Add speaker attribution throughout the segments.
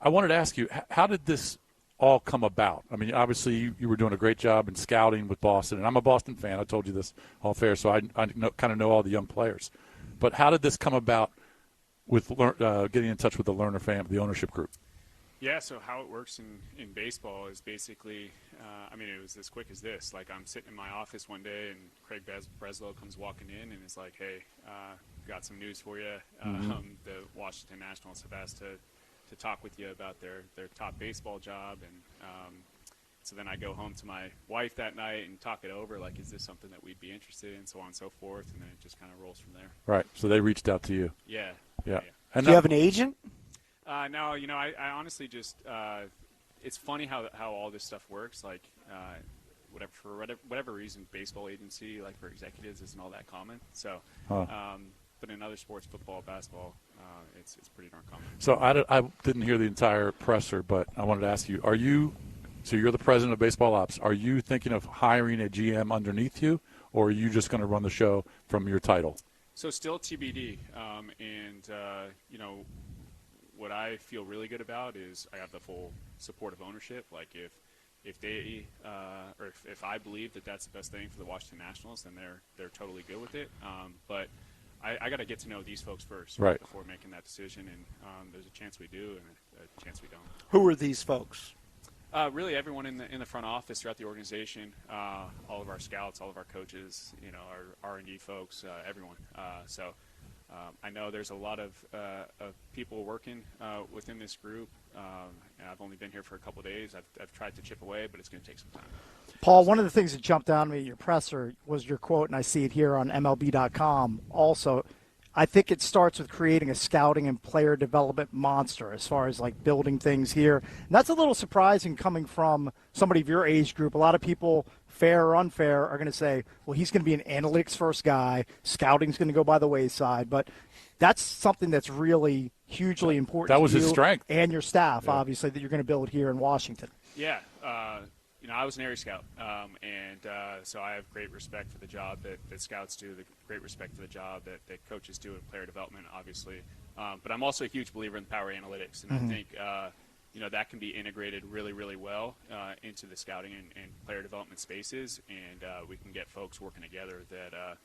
Speaker 1: I wanted to ask you, how did this all come about? I mean, obviously you were doing a great job in scouting with Boston, and I'm a Boston fan. I told you this all fair, so I kind of know all the young players. But how did this come about with getting in touch with the Lerner family, the ownership group?
Speaker 2: Yeah, so how it works in baseball is basically, it was as quick as this. Like, I'm sitting in my office one day, and Craig Breslow comes walking in and is like, hey, got some news for you. The Washington Nationals have asked to talk with you about their top baseball job. And so then I go home to my wife that night and talk it over, like, is this something that we'd be interested in, so on and so forth. And then it just kind of rolls from there.
Speaker 1: Right, so they reached out to you.
Speaker 2: Yeah.
Speaker 1: And
Speaker 3: do you have an agent?
Speaker 2: No, I honestly just it's funny how all this stuff works. Like, for whatever reason, baseball agency, like for executives, isn't all that common. So, but in other sports, football, basketball, it's pretty darn common.
Speaker 1: So I didn't hear the entire presser, but I wanted to ask you: so you're the president of baseball ops? Are you thinking of hiring a GM underneath you, or are you just going to run the show from your title?
Speaker 2: So still TBD, what I feel really good about is I have the full support of ownership. Like if they or if I believe that that's the best thing for the Washington Nationals, then they're totally good with it. But I got to get to know these folks first,
Speaker 1: right,
Speaker 2: before making that decision. And there's a chance we do and a chance we don't.
Speaker 3: Who are these folks?
Speaker 2: Really, everyone in the front office throughout the organization, all of our scouts, all of our coaches, our R&D folks, everyone. I know there's a lot of people working within this group. And I've only been here for a couple of days. I've tried to chip away, but it's going to take some time.
Speaker 4: Paul, one of the things that jumped out at me at your presser was your quote, and I see it here on MLB.com also. I think it starts with creating a scouting and player development monster as far as like building things here. And that's a little surprising coming from somebody of your age group. A lot of people, fair or unfair, are going to say, well, he's going to be an analytics first guy. Scouting's going to go by the wayside. But that's something that's really hugely important
Speaker 1: that was
Speaker 4: to you
Speaker 1: his strength.
Speaker 4: And your staff, obviously, that you're going to build here in Washington.
Speaker 2: Yeah. I was an area scout, so I have great respect for the job that scouts do, great respect for the job that coaches do in player development, obviously. But I'm also a huge believer in power analytics, and I think that can be integrated really, really well into the scouting and player development spaces, and we can get folks working together. That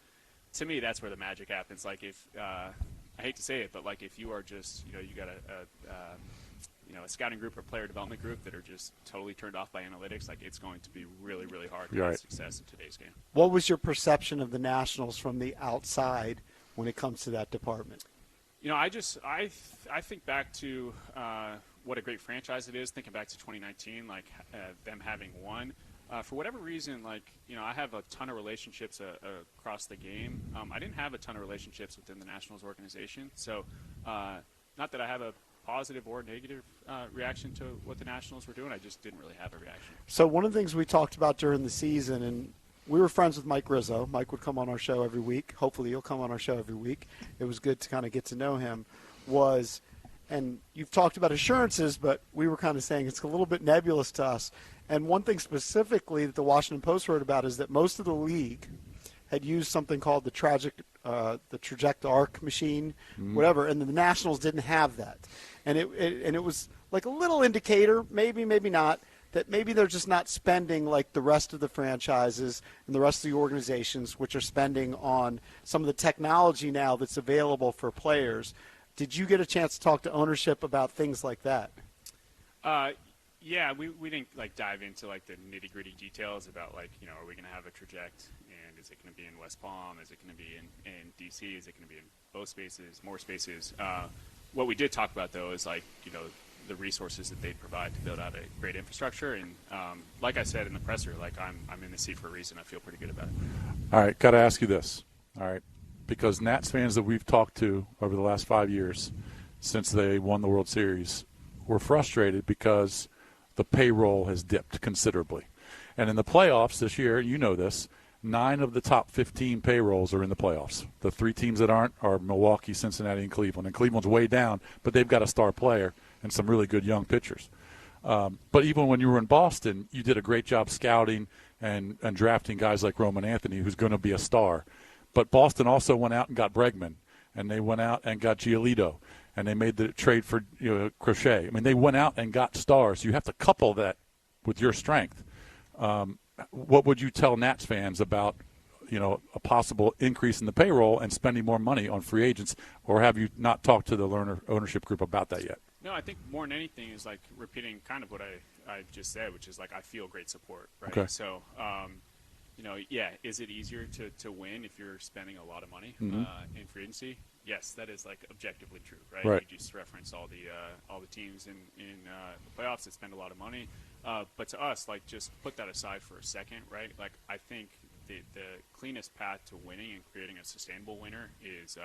Speaker 2: to me, that's where the magic happens. Like if I hate to say it, but like if you are just you got a scouting group or player development group that are just totally turned off by analytics, like it's going to be really, really hard to have success in today's game.
Speaker 3: What was your perception of the Nationals from the outside when it comes to that department?
Speaker 2: I think back to what a great franchise it is, thinking back to 2019, like them having won. For whatever reason, I have a ton of relationships across the game. I didn't have a ton of relationships within the Nationals organization. So not that I have a positive or negative reaction to what the Nationals were doing. I just didn't really have a reaction.
Speaker 3: So one of the things we talked about during the season, and we were friends with Mike Rizzo. Mike would come on our show every week. Hopefully he'll come on our show every week. It was good to kind of get to know him. And you've talked about assurances, but we were kind of saying it's a little bit nebulous to us. And one thing specifically that the Washington Post wrote about is that most of the league had used something called the traject arc machine, whatever, and the Nationals didn't have that. And it was like a little indicator, maybe not, that maybe they're just not spending like the rest of the franchises and the rest of the organizations, which are spending on some of the technology now that's available for players. Did you get a chance to talk to ownership about things like that?
Speaker 2: Yeah, we didn't dive into the nitty gritty details about are we going to have a traject, and is it going to be in West Palm? Is it going to be in D.C? Is it going to be in both spaces, more spaces? What we did talk about though is the resources that they provide to build out a great infrastructure, and like I said in the presser, I'm in the seat for a reason. I feel pretty good about it.
Speaker 1: All right, got to ask you this. All right, because Nats fans that we've talked to over the last 5 years, since they won the World Series, were frustrated because the payroll has dipped considerably. And in the playoffs this year, you know this, 9 of the top 15 payrolls are in the playoffs. The 3 teams that aren't are Milwaukee, Cincinnati, and Cleveland. And Cleveland's way down, but they've got a star player and some really good young pitchers. But even when you were in Boston, you did a great job scouting and drafting guys like Roman Anthony, who's going to be a star. But Boston also went out and got Bregman, and they went out and got Giolito. and they made the trade for Crochet. I mean, they went out and got stars. You have to couple that with your strength. What would you tell Nats fans about a possible increase in the payroll and spending more money on free agents, or have you not talked to the ownership group about that yet?
Speaker 2: No, I think more than anything is like repeating kind of what I just said, which is like I feel great support, right?
Speaker 1: Okay.
Speaker 2: So, is it easier to win if you're spending a lot of money in free agency? Yes, that is like objectively true, right?
Speaker 1: Right.
Speaker 2: You just reference all the teams in the playoffs that spend a lot of money, but to us, like just put that aside for a second, right? Like I think the cleanest path to winning and creating a sustainable winner is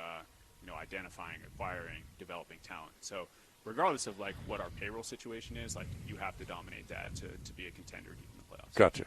Speaker 2: identifying, acquiring, developing talent. So regardless of like what our payroll situation is, like you have to dominate that to be a contender in the playoffs.
Speaker 1: Gotcha.